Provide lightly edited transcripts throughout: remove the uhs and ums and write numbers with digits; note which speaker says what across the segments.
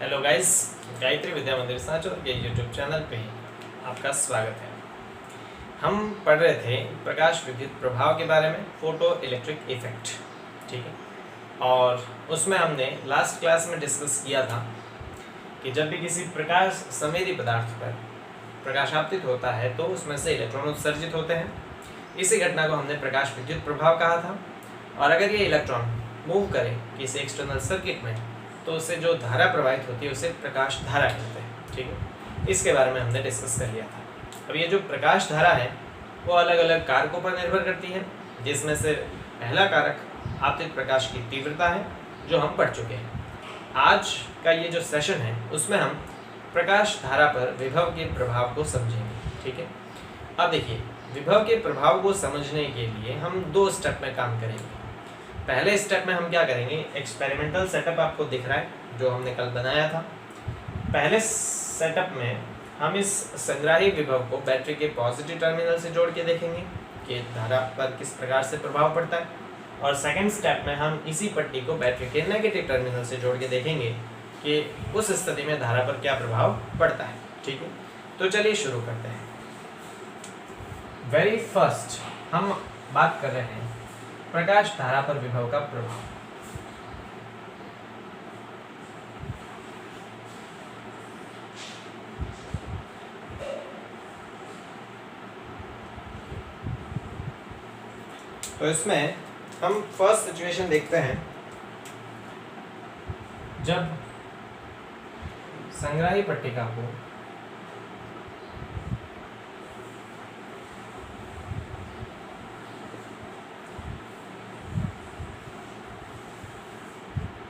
Speaker 1: Hello guys, Gayatri विद्या मंदिर सांचौर के YouTube channel पे आपका स्वागत है। हम पढ़ रहे थे प्रकाश विद्युत प्रभाव के बारे में, फोटो इलेक्ट्रिक इफेक्ट, ठीक है। और उसमें हमने लास्ट क्लास में डिस्कस किया था कि जब भी किसी प्रकाश संवेदी पदार्थ पर प्रकाश आपतित होता है तो उसमें से इलेक्ट्रॉन उत्सर्जित होते हैं। इसी घटना को हमने प्रकाश विद्युत प्रभाव कहा था। और अगर ये इलेक्ट्रॉन मूव करे किसी एक्सटर्नल सर्किट में तो उससे जो धारा प्रवाहित होती है उसे प्रकाश धारा कहते हैं, ठीक है। इसके बारे में हमने डिस्कस कर लिया था। अब ये जो प्रकाश धारा है वो अलग अलग कारकों पर निर्भर करती है, जिसमें से पहला कारक आपतित प्रकाश की तीव्रता है, जो हम पढ़ चुके हैं। आज का ये जो सेशन है उसमें हम प्रकाश धारा पर विभव के प्रभाव को समझेंगे, ठीक है। अब देखिए, विभव के प्रभाव को समझने के लिए हम दो स्टेप में काम करेंगे। पहले स्टेप में हम क्या करेंगे, एक्सपेरिमेंटल सेटअप आपको दिख रहा है जो हमने कल बनाया था। पहले सेटअप में हम इस संग्राही विभव को बैटरी के पॉजिटिव टर्मिनल से जोड़ के देखेंगे कि धारा पर किस प्रकार से प्रभाव पड़ता है। और सेकंड स्टेप में हम इसी पट्टी को बैटरी के नेगेटिव टर्मिनल से जोड़ के देखेंगे कि उस स्थिति में धारा पर क्या प्रभाव पड़ता है, ठीक है। तो चलिए शुरू करते हैं। वेरी फर्स्ट हम बात कर रहे हैं प्रकाश धारा पर विभव का प्रभाव। तो इसमें हम फर्स्ट सिचुएशन देखते हैं जब संग्राही पट्टिका को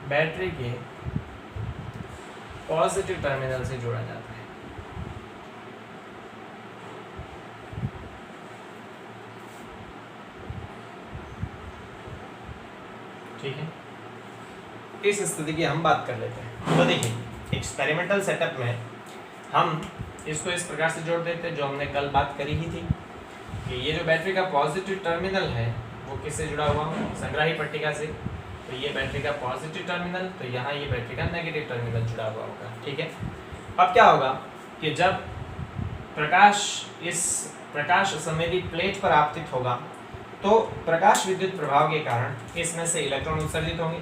Speaker 1: बैटरी के पॉजिटिव टर्मिनल से जोड़ा जाता है। ठीक है, इस स्थिति की हम बात कर लेते हैं। तो देखिए, एक्सपेरिमेंटल सेटअप में हम इसको इस प्रकार से जोड़ देते हैं जो हमने कल बात करी ही थी कि ये जो बैटरी का पॉजिटिव टर्मिनल है वो किससे जुड़ा हुआ है, संग्राही पट्टिका से। तो ये बैटरी का पॉजिटिव टर्मिनल, तो यहाँ ये बैटरी का नेगेटिव टर्मिनल जुड़ा हुआ होगा, ठीक है। अब क्या होगा कि जब प्रकाश इस प्रकाश संवेदी प्लेट पर आपतित होगा तो प्रकाश विद्युत प्रभाव के कारण इसमें से इलेक्ट्रॉन उत्सर्जित होंगे।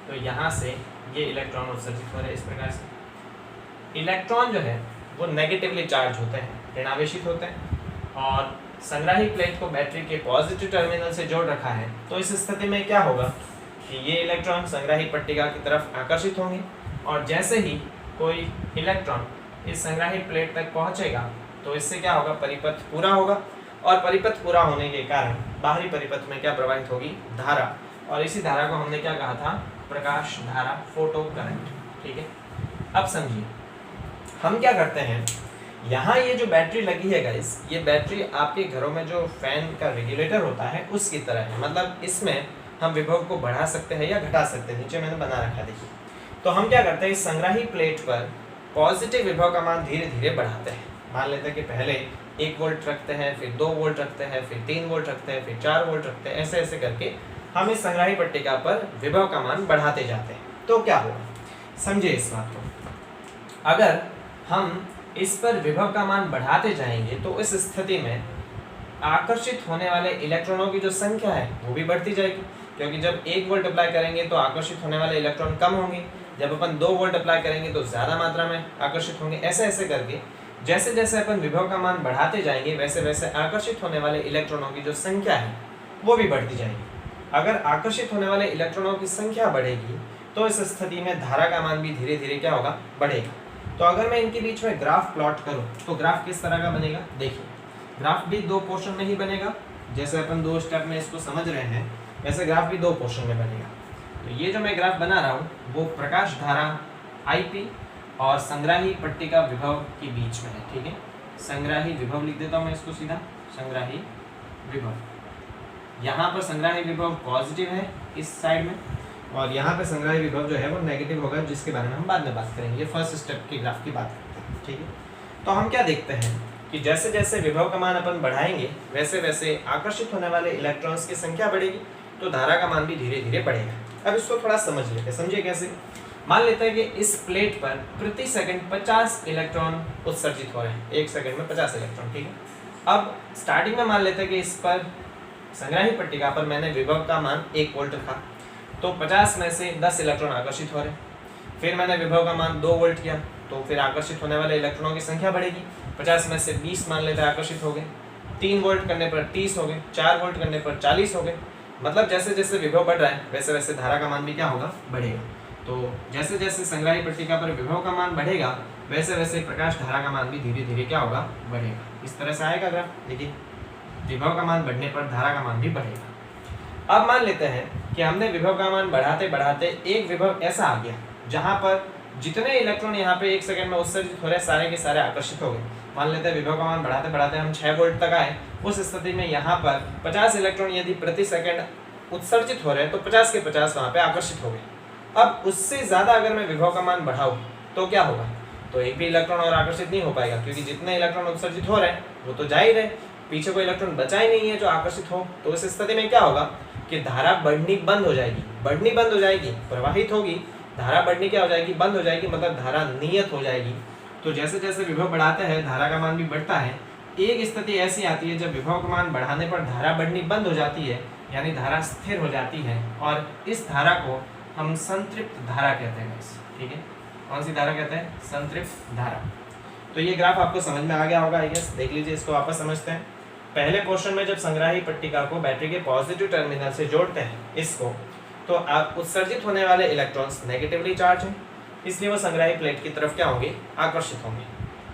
Speaker 1: तो यहाँ से ये इलेक्ट्रॉन उत्सर्जित हो रहे इस प्रकार से। इलेक्ट्रॉन जो है वो नेगेटिवली चार्ज होते हैं, ऋणावेशित होते हैं, और संग्राही प्लेट को बैटरी के पॉजिटिव टर्मिनल से जोड़ रखा है। तो इस स्थिति में क्या होगा कि ये इलेक्ट्रॉन संग्राही पट्टिका की तरफ आकर्षित होंगे, और जैसे ही कोई इलेक्ट्रॉन इस संग्राही प्लेट तक पहुंचेगा तो इससे क्या होगा, परिपथ पूरा होगा। और परिपथ पूरा होने के कारण बाहरी परिपथ में क्या प्रवाहित होगी, धारा। और इसी धारा को हमने क्या कहा था, प्रकाश धारा, फोटो करंट, ठीक है। अब समझिए हम क्या करते हैं, यहाँ ये जो बैटरी लगी है गाइस, ये बैटरी आपके घरों में जो फैन का रेगुलेटर होता है उसकी तरह है। मतलब इसमें हम विभव को बढ़ा सकते हैं या घटा सकते हैं। नीचे मैंने बना रखा, देखिए। तो हम क्या करते हैं, इस संग्राही प्लेट पर पॉजिटिव विभव का मान धीरे धीरे बढ़ाते हैं। मान लेते हैं कि पहले 1 वोल्ट रखते हैं, फिर 2 वोल्ट रखते हैं, फिर 3 वोल्ट रखते हैं, फिर 4 वोल्ट रखते हैं। ऐसे ऐसे करके हम इस संग्राही पट्टिका पर विभव का मान बढ़ाते जाते हैं। तो क्या होगा, समझिए इस बात को। अगर हम इस पर विभव का मान बढ़ाते जाएंगे तो इस स्थिति में आकर्षित होने वाले इलेक्ट्रॉनों की जो संख्या है वो भी बढ़ती जाएगी, क्योंकि जब 1 वोल्ट अप्लाई करेंगे तो आकर्षित होने वाले इलेक्ट्रॉन कम होंगे, जब अपन 2 वोल्ट अप्लाई करेंगे तो ज़्यादा मात्रा में आकर्षित होंगे। ऐसे ऐसे करके जैसे जैसे अपन विभव का मान बढ़ाते जाएंगे वैसे वैसे आकर्षित होने वाले इलेक्ट्रॉनों की जो संख्या है वो भी बढ़ती जाएगी। अगर आकर्षित होने वाले इलेक्ट्रॉनों की संख्या बढ़ेगी तो इस स्थिति में धारा का मान भी धीरे धीरे क्या होगा, बढ़ेगा। तो अगर मैं इनके बीच में ग्राफ प्लॉट करूँ तो ग्राफ किस तरह का बनेगा, देखिए। ग्राफ भी 2 पोर्शन में ही बनेगा, जैसे अपन 2 स्टेप में इसको समझ रहे हैं वैसे ग्राफ भी 2 पोर्शन में बनेगा। तो ये जो मैं ग्राफ बना रहा हूँ वो प्रकाश धारा IP और संग्राही पट्टिका विभव के बीच में है, ठीक है। संग्राही विभव लिख देता हूँ मैं इसको सीधा, संग्राही विभव। यहाँ पर संग्राही विभव पॉजिटिव है इस साइड में, और यहाँ पे संग्राही विभव जो है वो नेगेटिव होगा, जिसके बारे में हम बाद में बात करेंगे। ये फर्स्ट स्टेप की ग्राफ की बात करते हैं, ठीक है। तो हम क्या देखते हैं कि जैसे जैसे विभव का मान अपन बढ़ाएंगे वैसे वैसे आकर्षित होने वाले इलेक्ट्रॉन्स की संख्या बढ़ेगी, तो धारा का मान भी धीरे धीरे बढ़ेगा। अब इसको थोड़ा समझ लेते हैं, समझिए कैसे। मान लेते हैं कि इस प्लेट पर प्रति सेकंड 50 इलेक्ट्रॉन उत्सर्जित हो रहे हैं, 1 सेकंड में 50 इलेक्ट्रॉन, ठीक है। अब स्टार्टिंग में मान लेते हैं कि इस पर संग्राही पट्टिका पर मैंने विभव का मान 1 वोल्ट रखा, तो 50 में से 10 इलेक्ट्रॉन आकर्षित हो रहे हैं। फिर मैंने विभव का मान 2 वोल्ट किया, तो फिर आकर्षित होने वाले इलेक्ट्रॉनों की संख्या बढ़ेगी। 50 में से 20 मान लेते हैं आकर्षित हो गए, 3 वोल्ट करने पर 30 हो गए, 4 वोल्ट करने पर 40 हो गए। मतलब जैसे जैसे विभव बढ़ रहा है वैसे वैसे धारा का मान भी क्या होगा, बढ़ेगा। तो जैसे जैसे संग्राही पट्टिका पर विभव का मान बढ़ेगा वैसे वैसे प्रकाश धारा का मान भी धीरे धीरे क्या होगा, बढ़ेगा। इस तरह से आएगा ग्राफ, देखिए विभव का मान बढ़ने पर धारा का मान भी बढ़ेगा। अब मान लेते हैं कि हमने विभव का मान बढ़ाते बढ़ाते एक विभव ऐसा आ गया जहां पर जितने इलेक्ट्रॉन यहाँ पे 1 सेकंड में उत्सर्जित हो रहे हैं सारे के सारे आकर्षित हो गए। मान लेते हैं विभव का मान बढ़ाते बढ़ाते हम 6 वोल्ट तक आए। उस स्थिति में यहाँ पर 50 इलेक्ट्रॉन यदि प्रति सेकंड उत्सर्जित हो रहे हैं तो 50 के 50 वहाँ पे आकर्षित हो गए। अब उससे ज़्यादा अगर मैं विभव का मान बढ़ाऊँ तो क्या होगा, तो एक भी इलेक्ट्रॉन और आकर्षित नहीं हो पाएगा, क्योंकि जितने इलेक्ट्रॉन उत्सर्जित हो रहे हैं वो तो जा ही रहे, पीछे कोई इलेक्ट्रॉन बचा ही नहीं है जो आकर्षित हो। तो इस स्थिति में क्या होगा कि धारा बढ़नी बंद हो जाएगी, प्रवाहित होगी, धारा बढ़नी क्या हो जाएगी, बंद हो जाएगी, मतलब धारा नियत हो जाएगी। तो जैसे जैसे विभव बढ़ाते हैं धारा का मान भी बढ़ता है। एक स्थिति ऐसी आती है जब विभव का मान बढ़ाने पर धारा बढ़नी बंद हो जाती है, यानी धारा स्थिर हो जाती है, और इस धारा को हम संतृप्त धारा कहते हैं। ठीक है, कौन सी धारा कहते हैं, संतृप्त धारा। तो ये ग्राफ आपको समझ में आ गया होगा आई गेस। देख लीजिए, इसको वापस समझते हैं। पहले पोर्शन में जब संग्राही पट्टिका को बैटरी के पॉजिटिव टर्मिनल से जोड़ते हैं इसको, तो आप उत्सर्जित होने वाले इलेक्ट्रॉन्स नेगेटिवली चार्ज हैं, इसलिए वो संग्राही प्लेट की तरफ क्या होंगे, आकर्षित होंगे।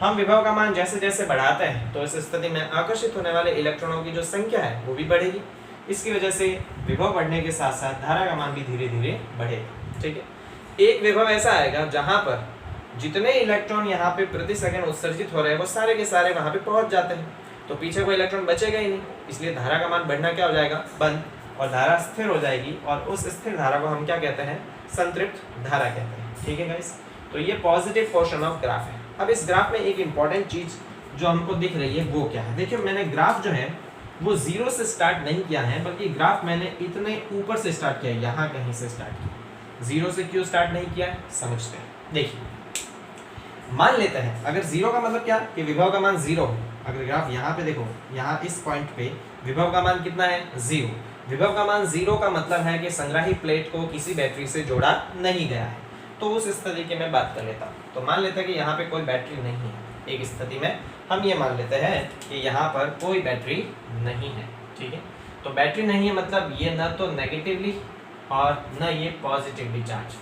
Speaker 1: हम विभव का मान जैसे जैसे बढ़ाते हैं तो इस स्थिति में आकर्षित होने वाले इलेक्ट्रॉनों की जो संख्या है वो भी बढ़ेगी। इसकी वजह से विभव बढ़ने के साथ साथ धारा का मान भी धीरे धीरे बढ़ेगा। ठीक है, एक विभव ऐसा आएगा जहां पर जितने इलेक्ट्रॉन यहाँ पे प्रति सेकंड उत्सर्जित हो रहे हैं वो सारे के सारे वहां पे पहुंच जाते हैं, तो पीछे कोई इलेक्ट्रॉन बचेगा ही नहीं, इसलिए धारा का मान बढ़ना क्या हो जाएगा, बंद, और धारा स्थिर हो जाएगी। और उस स्थिर धारा को हम क्या कहते हैं, संतृप्त धारा कहते हैं। ठीक है गाइस, तो ये पॉजिटिव पोर्शन ऑफ ग्राफ है। अब इस ग्राफ में एक इंपॉर्टेंट चीज जो हमको दिख रही है वो क्या है, देखिए मैंने ग्राफ जो है वो 0 से स्टार्ट नहीं किया है, बल्कि ग्राफ मैंने इतने ऊपर से स्टार्ट किया है, यहाँ कहीं से स्टार्ट किया। 0 से क्यों स्टार्ट नहीं किया है, समझते हैं। देखिए, मान लेते हैं अगर 0 का मतलब क्या कि विभव का मान 0 हो। अगर ग्राफ यहाँ पे देखो, यहाँ इस पॉइंट पे विभव का मान कितना है, 0। विभव का मान 0 का मतलब है कि संग्राही प्लेट को किसी बैटरी से जोड़ा नहीं गया है। तो उस स्थिति की मैं बात कर लेता हूँ। तो मान लेते हैं कि यहाँ पे कोई बैटरी नहीं है। एक स्थिति में हम ये मान लेते हैं कि यहाँ पर कोई बैटरी नहीं है। ठीक है, तो बैटरी नहीं है मतलब ये ना तो नेगेटिवली और न ये पॉजिटिवली चार्ज,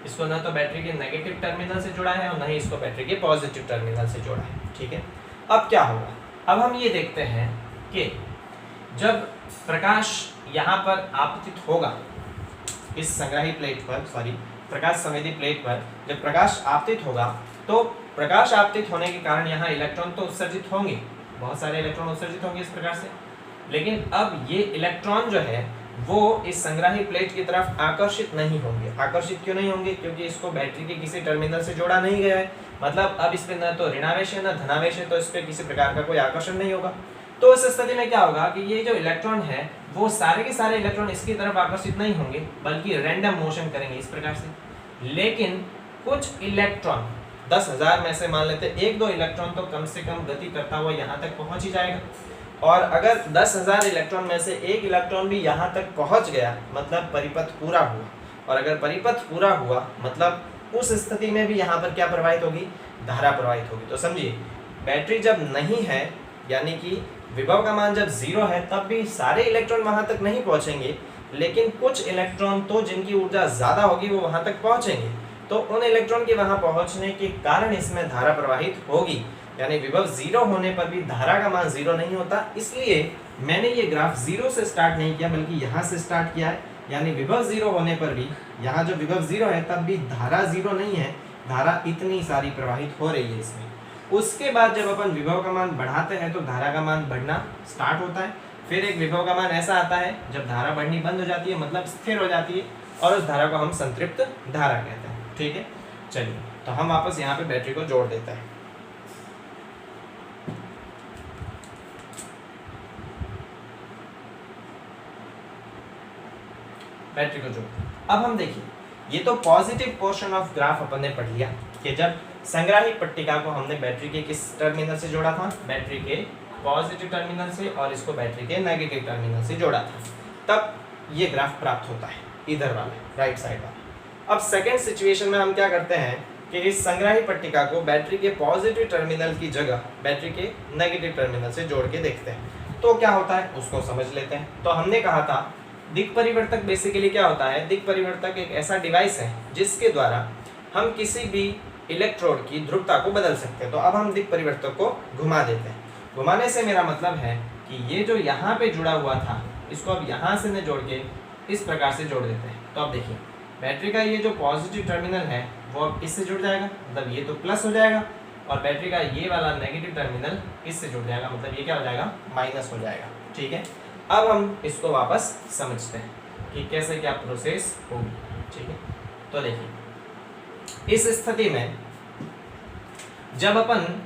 Speaker 1: इसको ना तो बैटरी के नेगेटिव टर्मिनल से जोड़ा है और न ही इसको बैटरी के पॉजिटिव टर्मिनल से जोड़ा है। ठीक है, अब क्या होगा, अब हम ये देखते हैं कि जब प्रकाश यहाँ पर आपतित होगा इस संग्राही प्लेट पर, प्रकाश संवेदी प्लेट पर जब प्रकाश आपतित होगा तो प्रकाश आपतित होने के कारण यहाँ इलेक्ट्रॉन तो उत्सर्जित होंगे, बहुत सारे इलेक्ट्रॉन उत्सर्जित होंगे इस प्रकार से, लेकिन अब ये इलेक्ट्रॉन जो है वो इस संग्राही प्लेट की तरफ आकर्षित नहीं होंगे। आकर्षित क्यों नहीं होंगे, क्योंकि इसको बैटरी के किसी टर्मिनल से जोड़ा नहीं गया है, मतलब अब इस पे न तो ऋणावेश है न धनावेश है, तो इस पे किसी प्रकार का कोई आकर्षण नहीं होगा। तो इस स्थिति में क्या होगा कि ये जो इलेक्ट्रॉन है वो सारे के सारे इलेक्ट्रॉन इसकी तरफ आकर्षित नहीं होंगे, बल्कि रैंडम मोशन करेंगे इस प्रकार से। लेकिन कुछ इलेक्ट्रॉन 10,000 में से मान लेते 1-2 इलेक्ट्रॉन तो कम से कम गति करता हुआ यहाँ तक पहुँच ही जाएगा, और अगर 10,000 इलेक्ट्रॉन में से एक इलेक्ट्रॉन भी यहाँ तक पहुँच गया मतलब परिपथ पूरा हुआ, और अगर परिपथ पूरा हुआ मतलब उस स्थिति में भी यहाँ पर क्या प्रवाहित होगी, धारा प्रवाहित होगी। तो समझिए, बैटरी जब नहीं है यानी कि विभव का मान जब 0 है तब भी सारे इलेक्ट्रॉन वहाँ तक नहीं पहुँचेंगे, लेकिन कुछ इलेक्ट्रॉन तो जिनकी ऊर्जा ज़्यादा होगी वो वहाँ तक पहुँचेंगे। तो उन इलेक्ट्रॉन के वहाँ पहुँचने के कारण इसमें धारा प्रवाहित होगी, यानी विभव 0 होने पर भी धारा का मान 0 नहीं होता। इसलिए मैंने ये ग्राफ 0 से स्टार्ट नहीं किया बल्कि यहाँ से स्टार्ट किया है, यानी विभव 0 होने पर भी यहाँ जो विभव 0 है तब भी धारा 0 नहीं है, धारा इतनी सारी प्रवाहित हो रही है इसमें। उसके बाद जब अपन विभव का मान बढ़ाते हैं तो धारा का मान बढ़ना स्टार्ट होता है। फिर एक विभव का मान ऐसा आता है जब धारा बढ़नी बंद हो जाती है, मतलब स्थिर हो जाती है, और उस धारा को हम संतृप्त धारा कहते हैं। ठीक है, चलिए तो हम वापस यहाँ पे बैटरी को जोड़ देते हैं। बैटरी को जोड़, अब हम देखिए ये तो पॉजिटिव पोर्शन ऑफ ग्राफ अपन ने पढ़ लिया कि जब संग्राही पट्टिका को हमने बैटरी के किस टर्मिनल से जोड़ा था, बैटरी के पॉजिटिव टर्मिनल से, और इसको बैटरी के नेगेटिव टर्मिनल से जोड़ा था, तब ये ग्राफ प्राप्त होता है, इधर वाला राइट साइड वाला। अब सेकेंड सिचुएशन में हम क्या करते हैं कि इस संग्राही पट्टिका को बैटरी के पॉजिटिव टर्मिनल की जगह बैटरी के नेगेटिव टर्मिनल से जोड़ के देखते हैं, तो क्या होता है उसको समझ लेते हैं। तो हमने कहा था दिक् परिवर्तक बेसिकली क्या होता है, दिक् परिवर्तक एक ऐसा डिवाइस है जिसके द्वारा हम किसी भी इलेक्ट्रोड की ध्रुवता को बदल सकते हैं। तो अब हम दिक् परिवर्तक को घुमा देते हैं। घुमाने से मेरा मतलब है कि ये जो यहाँ पे जुड़ा हुआ था इसको अब यहाँ से न जोड़ के इस प्रकार से जोड़ देते हैं। तो अब देखिए बैटरी का ये जो पॉजिटिव टर्मिनल है वो अब इससे जुड़ जाएगा, मतलब ये तो प्लस हो जाएगा, और बैटरी का ये वाला नेगेटिव टर्मिनल इससे जुड़ जाएगा, मतलब ये क्या हो जाएगा, माइनस हो जाएगा। ठीक है, अब हम इसको वापस समझते हैं कि कैसे क्या प्रोसेस होगी। ठीक है, तो देखिए इस स्थिति में जब अपन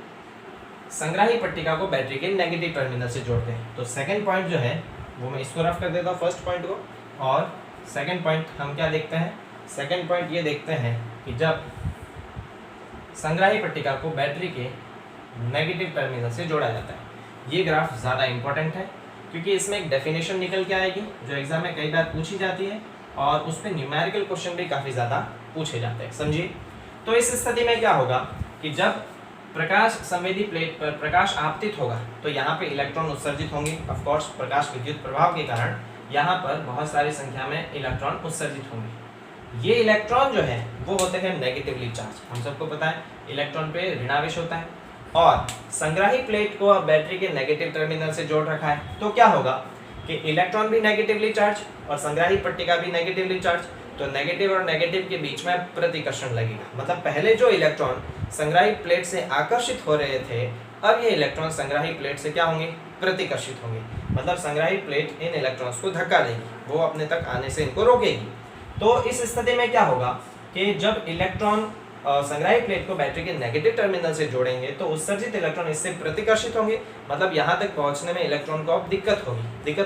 Speaker 1: संग्राही पट्टिका को बैटरी के नेगेटिव टर्मिनल से जोड़ते हैं तो सेकंड पॉइंट जो है वो मैं इसको रफ कर देता हूँ फर्स्ट पॉइंट को, और सेकंड पॉइंट हम क्या देखते हैं, सेकंड पॉइंट ये देखते हैं कि जब संग्राही पट्टिका को बैटरी के नेगेटिव टर्मिनल से जोड़ा जाता है। ये ग्राफ ज़्यादा इंपॉर्टेंट है क्योंकि इसमें एक डेफिनेशन निकल के आएगी जो एग्जाम में कई बार पूछी जाती है, और उस पर न्यूमेरिकल क्वेश्चन भी काफ़ी ज़्यादा पूछे जाते हैं, समझिए। तो इस स्थिति में क्या होगा कि जब प्रकाश संवेदी प्लेट पर प्रकाश आपतित होगा तो यहाँ पे इलेक्ट्रॉन उत्सर्जित होंगे। ऑफ कोर्स प्रकाश विद्युत प्रभाव के कारण यहाँ पर बहुत सारी संख्या में इलेक्ट्रॉन उत्सर्जित होंगे। ये इलेक्ट्रॉन जो है वो होते हैं नेगेटिवली चार्ज, हम सबको पता है इलेक्ट्रॉन पे ऋणावेश होता है, और संग्राही प्लेट को अब बैटरी के नेगेटिव टर्मिनल से जोड़ रखा है। तो क्या होगा कि इलेक्ट्रॉन भी नेगेटिवली चार्ज और संग्राही पट्टिका भी नेगेटिवली चार्ज, तो नेगेटिव और नेगेटिव के बीच में प्रतिकर्षण लगेगा। मतलब पहले जो इलेक्ट्रॉन संग्राही प्लेट से आकर्षित हो रहे थे, अब ये इलेक्ट्रॉन संग्राही प्लेट से क्या होंगे, प्रतिकर्षित होंगे। मतलब संग्राही प्लेट इन इलेक्ट्रॉन्स को धक्का देगी, वो अपने तक आने से इनको रोकेगी। तो इस स्थिति में क्या होगा कि जब इलेक्ट्रॉन संग्राही प्लेट को बैटरी के नेगेटिव टर्मिनल से जोड़ेंगे तो उत्सर्जित इलेक्ट्रॉन इससे प्रतिकर्षित होंगे, मतलब यहाँ तक पहुँचने में इलेक्ट्रॉन को अब दिक्कत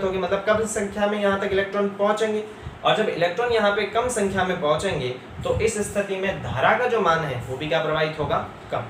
Speaker 1: होगी। मतलब कम संख्या में यहाँ तक इलेक्ट्रॉन पहुँचेंगे, और जब इलेक्ट्रॉन यहाँ पे कम संख्या में पहुँचेंगे तो इस स्थिति में धारा का जो मान है वो भी क्या प्रवाहित होगा, कम।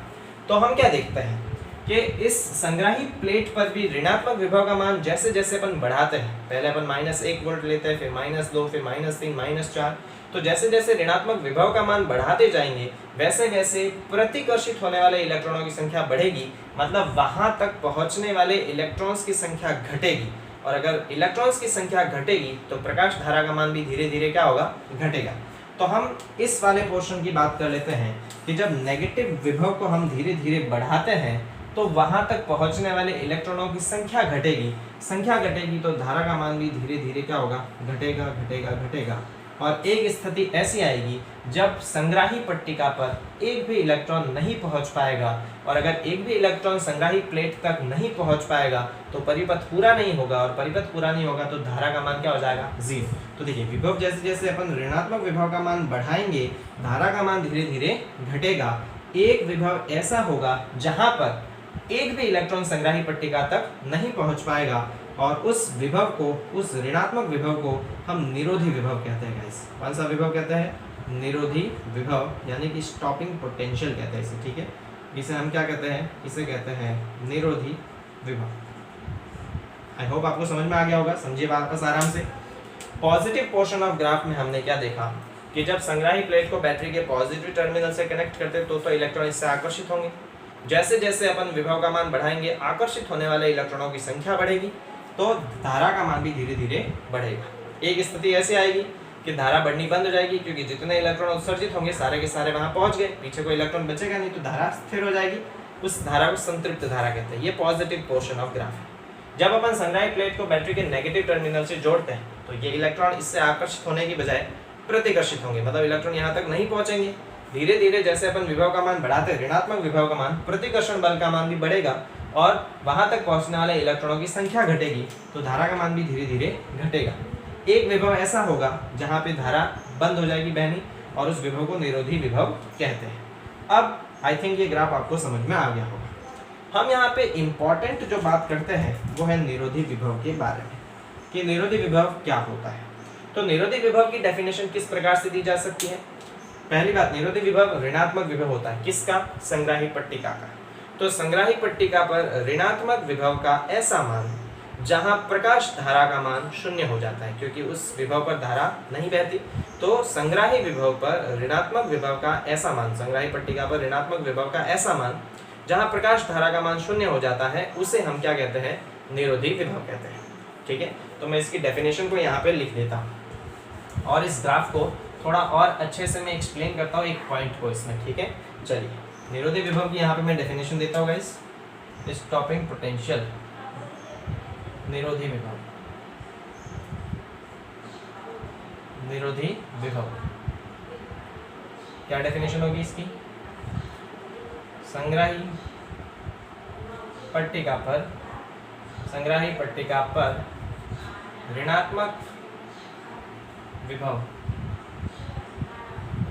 Speaker 1: तो हम क्या देखते हैं कि इस संग्राही प्लेट पर भी ऋणात्मक विभव का मान जैसे जैसे अपन बढ़ाते हैं, पहले अपन -1 वोल्ट लेते हैं, फिर -2, फिर -3, -4, तो जैसे जैसे ऋणात्मक विभव का मान बढ़ाते जाएंगे वैसे वैसे प्रतिकर्षित होने वाले इलेक्ट्रॉनों की संख्या बढ़ेगी, मतलब वहां तक पहुंचने वाले इलेक्ट्रॉन्स की संख्या घटेगी, और अगर इलेक्ट्रॉन्स की संख्या घटेगी तो प्रकाश धारा का मान भी धीरे धीरे क्या होगा, घटेगा। तो हम इस वाले पोर्शन की बात कर लेते हैं कि जब नेगेटिव विभव को हम धीरे धीरे बढ़ाते हैं तो वहां तक पहुंचने वाले इलेक्ट्रॉनों की संख्या घटेगी, तो धारा का मान भी धीरे धीरे क्या होगा, घटेगा। और एक स्थिति ऐसी आएगी जब संग्राही पट्टिका पर एक भी इलेक्ट्रॉन नहीं पहुंच पाएगा, और अगर एक भी इलेक्ट्रॉन संग्राही प्लेट तक नहीं पहुंच पाएगा तो परिपथ पूरा नहीं होगा, और परिपथ पूरा नहीं होगा तो धारा का मान क्या हो जाएगा, 0। तो देखिए विभव जैसे जैसे अपन ऋणात्मक विभव का मान बढ़ाएंगे धारा का मान धीरे धीरे घटेगा। एक विभव ऐसा होगा जहां पर एक भी इलेक्ट्रॉन संग्राही पट्टिका तक नहीं पहुंच पाएगा, और उस विभव को, उस ऋणात्मक विभव को हम निरोधी विभव कहते हैं गाइस। कौन सा विभव कहते हैं, निरोधी विभव, यानी कि स्टॉपिंग पोटेंशियल कहते हैं इसे। ठीक है, इसे हम क्या कहते हैं, इसे कहते हैं निरोधी विभव। आई होप आपको समझ में आ गया होगा, समझिए वापस आराम से। पॉजिटिव पोर्शन ऑफ ग्राफ में हमने क्या देखा कि जब संग्राही प्लेट को बैटरी के पॉजिटिव टर्मिनल से कनेक्ट करते तो इलेक्ट्रॉन इससे आकर्षित होंगे। जैसे जैसे अपन विभव का मान बढ़ाएंगे आकर्षित होने वाले इलेक्ट्रॉनों की संख्या बढ़ेगी, तो धारा का मान भी धीरे धीरे बढ़ेगा। एक स्थिति ऐसी आएगी कि धारा बढ़नी बंद हो जाएगी, क्योंकि जितने इलेक्ट्रॉन उत्सर्जित होंगे सारे के सारे वहां पहुंच गए, पीछे कोई इलेक्ट्रॉन बचेगा नहीं, तो धारा स्थिर हो जाएगी। उस धारा को संतृप्त धारा कहते हैं। ये पॉजिटिव पोर्शन ऑफ ग्राफ है। जब अपन संग्राही प्लेट को बैटरी के नेगेटिव टर्मिनल से जोड़ते हैं तो ये इलेक्ट्रॉन इससे आकर्षित होने की बजाय प्रतिकर्षित होंगे, मतलब इलेक्ट्रॉन यहाँ तक नहीं पहुंचेंगे। धीरे धीरे जैसे अपन विभव का मान बढ़ाते हैं, ऋणात्मक विभव का मान, प्रतिकर्षण बल का मान भी बढ़ेगा, और वहां तक पहुंचने वाले इलेक्ट्रॉनों की संख्या घटेगी, तो धारा का मान भी धीरे धीरे घटेगा। एक विभव ऐसा होगा जहां पे धारा बंद हो जाएगी बहनी, और उस विभव को निरोधी विभव कहते हैं। अब आई थिंक ये ग्राफ आपको समझ में आ गया होगा। हम यहाँ पे इम्पोर्टेंट जो बात करते हैं वो है निरोधी विभव के बारे में, कि निरोधी विभव क्या होता है। तो निरोधी विभव की डेफिनेशन किस प्रकार से दी जा सकती है पहली बात, निरोधी विभव ऋणात्मक विभव होता है। किसका? संग्राही पट्टिका का। तो संग्राही पट्टिका पर ऋणात्मक विभव का ऐसा मान जहां प्रकाश धारा का मान शून्य हो जाता है, क्योंकि उस विभव पर धारा नहीं बहती। तो संग्राही विभव पर ऋणात्मक विभव का ऐसा मान, संग्राही पट्टिका पर ऋणात्मक विभव का ऐसा मान जहां प्रकाश धारा का मान शून्य हो जाता है, उसे हम क्या कहते हैं? निरोधी विभव कहते हैं। ठीक है, तो मैं इसकी डेफिनेशन को यहाँ पे लिख देता हूँ और इस ग्राफ को थोड़ा और अच्छे से मैं एक्सप्लेन करता हूँ एक पॉइंट को इसमें। ठीक है, चलिए निरोधी विभव की यहाँ पे मैं डेफिनेशन देता हूँ गाइस। स्टॉपिंग पोटेंशियल, निरोधी विभव, निरोधी विभव क्या डेफिनेशन होगी इसकी? संग्राही पट्टिका पर, संग्राही पट्टिका पर ऋणात्मक विभव,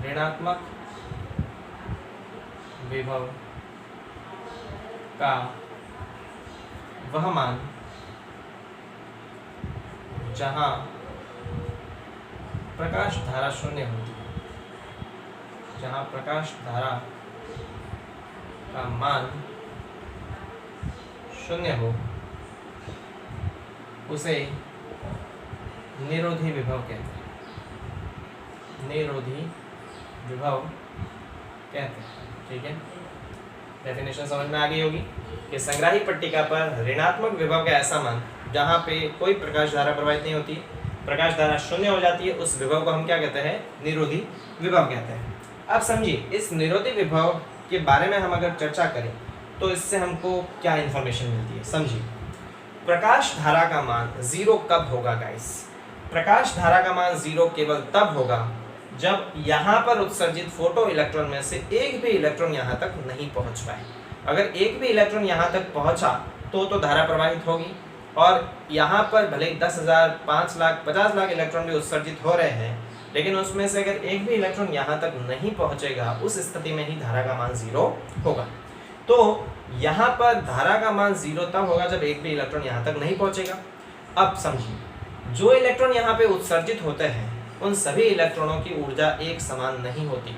Speaker 1: ऋणात्मक विभव का वह मान जहां प्रकाश धारा शून्य होती है, जहां प्रकाश धारा का मान शून्य हो, उसे निरोधी विभव कहते हैं। निरोधी विभव कहते हैं। ठीक है, डेफिनेशन समझ में आ गई होगी कि संग्राही पट्टिका पर ऋणात्मक विभव का ऐसा मान जहाँ पे कोई प्रकाश धारा प्रवाहित नहीं होती, प्रकाश धारा शून्य हो जाती है, उस विभव को हम क्या कहते हैं? निरोधी विभव कहते हैं। अब समझिए, इस निरोधी विभव के बारे में हम अगर चर्चा करें तो इससे हमको क्या इंफॉर्मेशन मिलती है? समझिए, प्रकाश धारा का मान जीरो कब होगा गाइस? प्रकाश धारा का मान जीरो केवल तब होगा जब यहाँ पर उत्सर्जित फोटो इलेक्ट्रॉन में से एक भी इलेक्ट्रॉन यहाँ तक नहीं पहुँच पाए। अगर एक भी इलेक्ट्रॉन यहाँ तक पहुँचा तो धारा प्रवाहित होगी, और यहाँ पर भले 10,000, 5 लाख, 50 लाख इलेक्ट्रॉन भी उत्सर्जित हो रहे हैं, लेकिन उसमें से अगर एक भी इलेक्ट्रॉन यहाँ तक नहीं पहुँचेगा, उस स्थिति में ही धारा का मान जीरो होगा। तो यहाँ पर धारा का मान जीरो तब होगा जब एक भी इलेक्ट्रॉन यहाँ तक नहीं पहुँचेगा। अब समझिए, जो इलेक्ट्रॉन यहाँ पे उत्सर्जित होते हैं उन सभी इलेक्ट्रॉनों की ऊर्जा एक समान नहीं होती।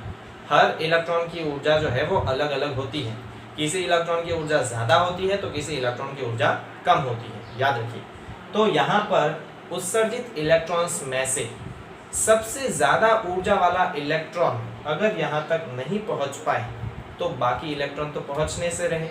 Speaker 1: हर इलेक्ट्रॉन की ऊर्जा जो है वो अलग अलग होती है। किसी इलेक्ट्रॉन की ऊर्जा ज़्यादा होती है तो किसी इलेक्ट्रॉन की ऊर्जा कम होती है, याद रखिए। तो यहाँ पर उत्सर्जित इलेक्ट्रॉन्स में से सबसे ज़्यादा ऊर्जा वाला इलेक्ट्रॉन अगर यहाँ तक नहीं पहुँच पाए तो बाकी इलेक्ट्रॉन तो पहुँचने से रहे।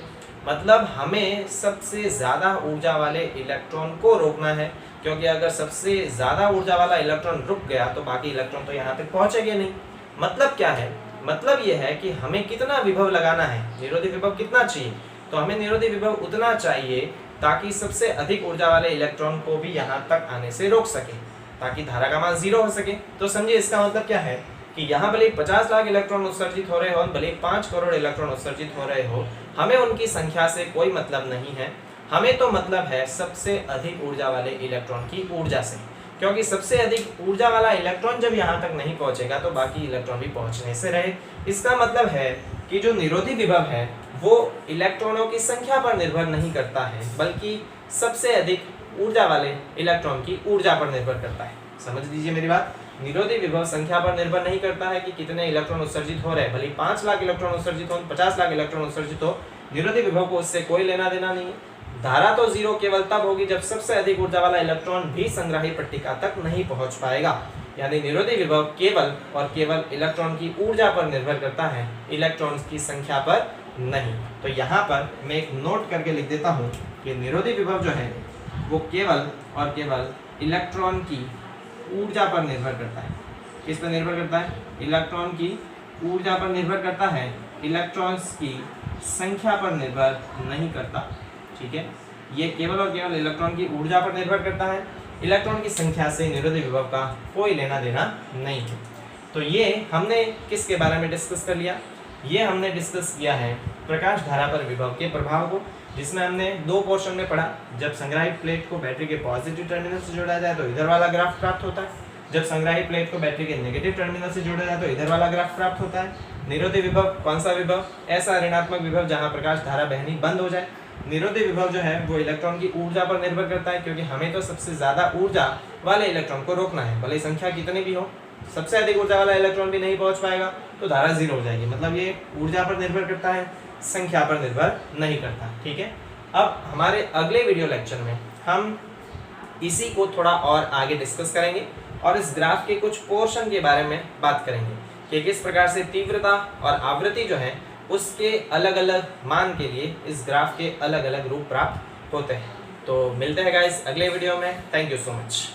Speaker 1: मतलब हमें सबसे ज़्यादा ऊर्जा वाले इलेक्ट्रॉन को रोकना है, क्योंकि अगर सबसे ज़्यादा ऊर्जा वाला इलेक्ट्रॉन रुक गया तो बाकी इलेक्ट्रॉन तो यहाँ तक पहुँचेंगे नहीं। मतलब क्या है? मतलब ये है कि हमें कितना विभव लगाना है, निरोधी विभव कितना चाहिए? तो हमें निरोधी विभव उतना चाहिए ताकि सबसे अधिक ऊर्जा वाले इलेक्ट्रॉन को भी यहाँ तक आने से रोक सके, ताकि धारा का मान जीरो हो सके। तो समझिए, इसका मतलब क्या है कि यहाँ भले 50 लाख इलेक्ट्रॉन उत्सर्जित हो रहे हो, भले 5 करोड़ इलेक्ट्रॉन उत्सर्जित हो रहे हो, हमें उनकी संख्या से कोई मतलब नहीं है। हमें तो मतलब है सबसे अधिक ऊर्जा वाले इलेक्ट्रॉन की ऊर्जा से, क्योंकि सबसे अधिक ऊर्जा वाला इलेक्ट्रॉन जब यहाँ तक नहीं पहुँचेगा तो बाकी इलेक्ट्रॉन भी पहुँचने से रहे। इसका मतलब है कि जो निरोधी विभव है वो इलेक्ट्रॉनों की संख्या पर निर्भर नहीं करता है, बल्कि सबसे अधिक ऊर्जा वाले इलेक्ट्रॉन की ऊर्जा पर निर्भर करता है। समझ लीजिए मेरी बात, निरोधी विभव संख्या पर निर्भर नहीं करता है कि कितने इलेक्ट्रॉन उत्सर्जित हो रहे हैं, भले 5 लाख इलेक्ट्रॉन उत्सर्जित हो, 50 लाख इलेक्ट्रॉन उत्सर्जित हो, निरोधी विभव को उससे कोई लेना देना नहीं है। धारा तो जीरो केवल तब होगी जब सबसे अधिक ऊर्जा वाला इलेक्ट्रॉन भी संग्राही पट्टिका तक नहीं पहुंच पाएगा। यानी निरोधी विभव केवल और केवल इलेक्ट्रॉन की ऊर्जा पर निर्भर करता है, इलेक्ट्रॉन्स की संख्या पर नहीं। तो यहाँ पर मैं एक नोट करके लिख देता हूँ कि निरोधी विभव जो है वो केवल और केवल इलेक्ट्रॉन की ऊर्जा पर निर्भर करता है। किस पर निर्भर करता है? इलेक्ट्रॉन की ऊर्जा पर निर्भर करता है, इलेक्ट्रॉन्स की संख्या पर निर्भर नहीं करता। ठीक है, ये केवल और केवल इलेक्ट्रॉन की ऊर्जा पर निर्भर करता है, इलेक्ट्रॉन की संख्या से निरोधी विभव का कोई लेना देना नहीं है। तो ये हमने किसके बारे में डिस्कस कर लिया? ये हमने डिस्कस किया है प्रकाश धारा पर विभव के प्रभाव को, जिसमें हमने 2 पोर्शन में पढ़ा। जब संग्राहित प्लेट को बैटरी के पॉजिटिव टर्मिनल से जोड़ा जाए तो इधर वाला ग्राफ प्राप्त होता है, जब संग्राहित प्लेट को बैटरी के नेगेटिव टर्मिनल से जोड़ा जाए तो इधर वाला ग्राफ प्राप्त होता है। निरोधी विभव कौन सा विभव? ऐसा ऋणात्मक विभव जहाँ प्रकाश धारा बहनी बंद हो जाए। निरोधी विभव जो है वो इलेक्ट्रॉन की ऊर्जा पर निर्भर करता है, क्योंकि हमें तो सबसे ज़्यादा ऊर्जा वाले इलेक्ट्रॉन को रोकना है, भले संख्या कितनी भी हो। सबसे अधिक ऊर्जा वाला इलेक्ट्रॉन भी नहीं पहुंच पाएगा तो धारा 0 हो जाएगी। मतलब ये ऊर्जा पर निर्भर करता है, संख्या पर निर्भर नहीं करता। ठीक है, अब हमारे अगले वीडियो लेक्चर में हम इसी को थोड़ा और आगे डिस्कस करेंगे और इस ग्राफ के कुछ पोर्शन के बारे में बात करेंगे कि किस प्रकार से तीव्रता और आवृत्ति जो है उसके अलग अलग मान के लिए इस ग्राफ के अलग अलग रूप प्राप्त होते हैं। तो मिलते हैं गाइस अगले वीडियो में। Thank you so much.